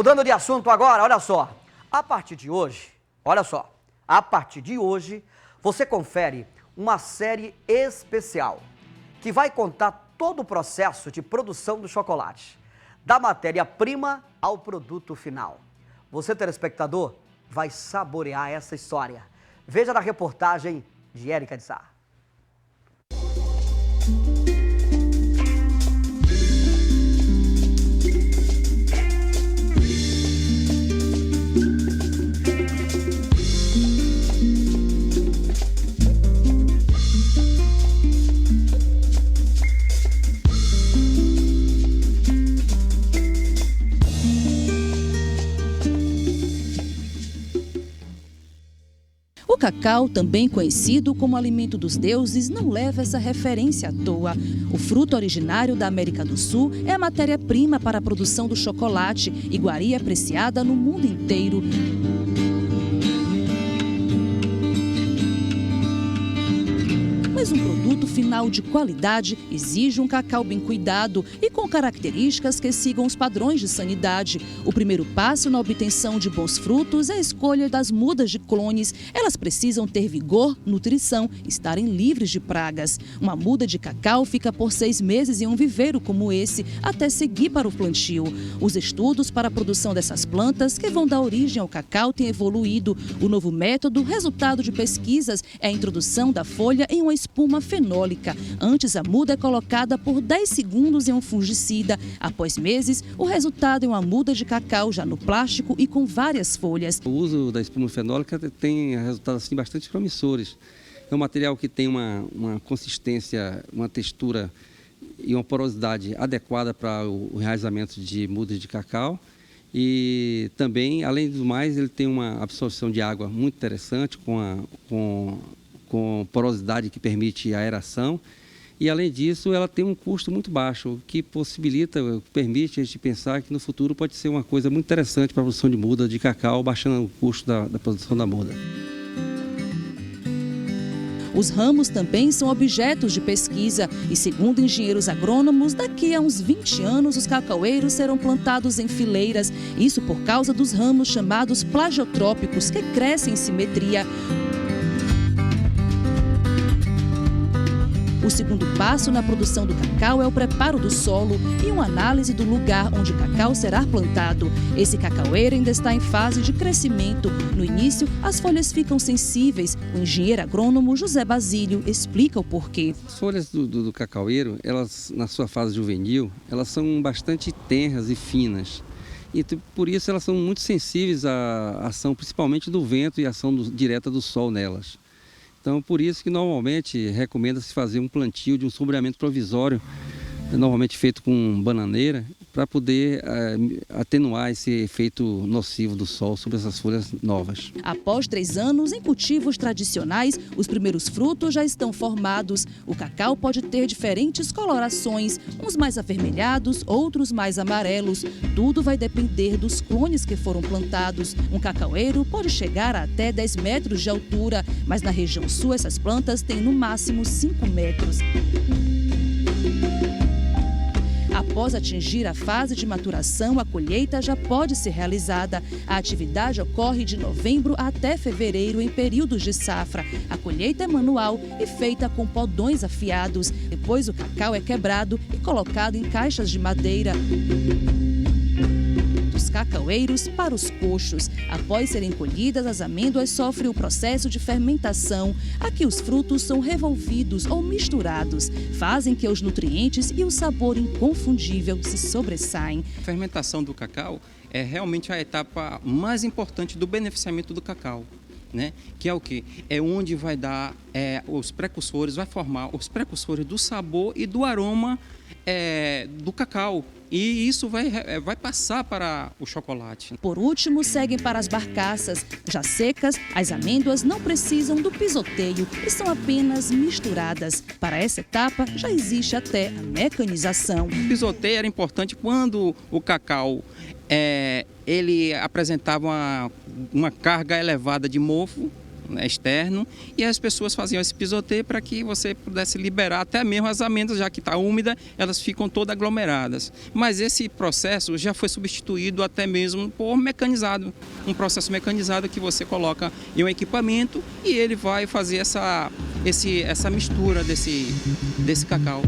Mudando de assunto agora, olha só. A partir de hoje, olha só, a partir de hoje, você confere uma série especial que vai contar todo o processo de produção do chocolate, da matéria-prima ao produto final. Você, telespectador, vai saborear essa história. Veja na reportagem de Érica de Sá. O cacau, também conhecido como alimento dos deuses, não leva essa referência à toa. O fruto originário da América do Sul é a matéria-prima para a produção do chocolate, iguaria apreciada no mundo inteiro. Mas um produto final de qualidade exige um cacau bem cuidado e com características que sigam os padrões de sanidade. O primeiro passo na obtenção de bons frutos é a escolha das mudas de clones. Elas precisam ter vigor, nutrição, estarem livres de pragas. Uma muda de cacau fica por 6 meses em um viveiro como esse, até seguir para o plantio. Os estudos para a produção dessas plantas, que vão dar origem ao cacau, têm evoluído. O novo método, resultado de pesquisas, é a introdução da folha em uma espuma fenólica. Antes, a muda é colocada por 10 segundos em um fungicida. Após meses, o resultado é uma muda de cacau já no plástico e com várias folhas. O uso da espuma fenólica tem resultados assim, bastante promissores. É um material que tem uma consistência, uma textura e uma porosidade adequada para o enraizamento de mudas de cacau. E também, além do mais, ele tem uma absorção de água muito interessante, com porosidade que permite a aeração. E, além disso, ela tem um custo muito baixo, o que permite a gente pensar que no futuro pode ser uma coisa muito interessante para a produção de muda de cacau, baixando o custo da produção da muda. Os ramos também são objetos de pesquisa e, segundo engenheiros agrônomos, daqui a uns 20 anos os cacaueiros serão plantados em fileiras. Isso por causa dos ramos chamados plagiotrópicos, que crescem em simetria. O segundo passo na produção do cacau é o preparo do solo e uma análise do lugar onde o cacau será plantado. Esse cacaueiro ainda está em fase de crescimento. No início, as folhas ficam sensíveis. O engenheiro agrônomo José Basílio explica o porquê. As folhas do cacaueiro, elas, na sua fase juvenil, elas são bastante tenras e finas. E por isso elas são muito sensíveis à ação, principalmente do vento e à ação direta do sol nelas. Então, por isso que normalmente recomenda-se fazer um plantio de um sombreamento provisório, normalmente feito com bananeira, para poder atenuar esse efeito nocivo do sol sobre essas folhas novas. Após 3 anos em cultivos tradicionais, os primeiros frutos já estão formados. O cacau pode ter diferentes colorações, uns mais avermelhados, outros mais amarelos. Tudo vai depender dos clones que foram plantados. Um cacaueiro pode chegar a até 10 metros de altura, mas na região sul essas plantas têm no máximo 5 metros. Após atingir a fase de maturação, a colheita já pode ser realizada. A atividade ocorre de novembro até fevereiro, em períodos de safra. A colheita é manual e feita com podões afiados. Depois, o cacau é quebrado e colocado em caixas de madeira. Dos cacaueiros para os coxos. Após serem colhidas, as amêndoas sofrem o processo de fermentação. Aqui os frutos são revolvidos ou misturados. Fazem que os nutrientes e o sabor inconfundível se sobressaem. A fermentação do cacau é realmente a etapa mais importante do beneficiamento do cacau, né? Que é o quê? É onde vai dar os precursores, vai formar os precursores do sabor e do aroma do cacau. E isso vai passar para o chocolate. Por último, seguem para as barcaças. Já secas, as amêndoas não precisam do pisoteio e são apenas misturadas. Para essa etapa, já existe até a mecanização. O pisoteio era importante quando o cacau ele apresentava uma carga elevada de mofo, né, externo, e as pessoas faziam esse pisoteio para que você pudesse liberar até mesmo as amêndoas, já que está úmida, elas ficam todas aglomeradas. Mas esse processo já foi substituído até mesmo por mecanizado, um processo mecanizado que você coloca em um equipamento e ele vai fazer essa mistura desse cacau.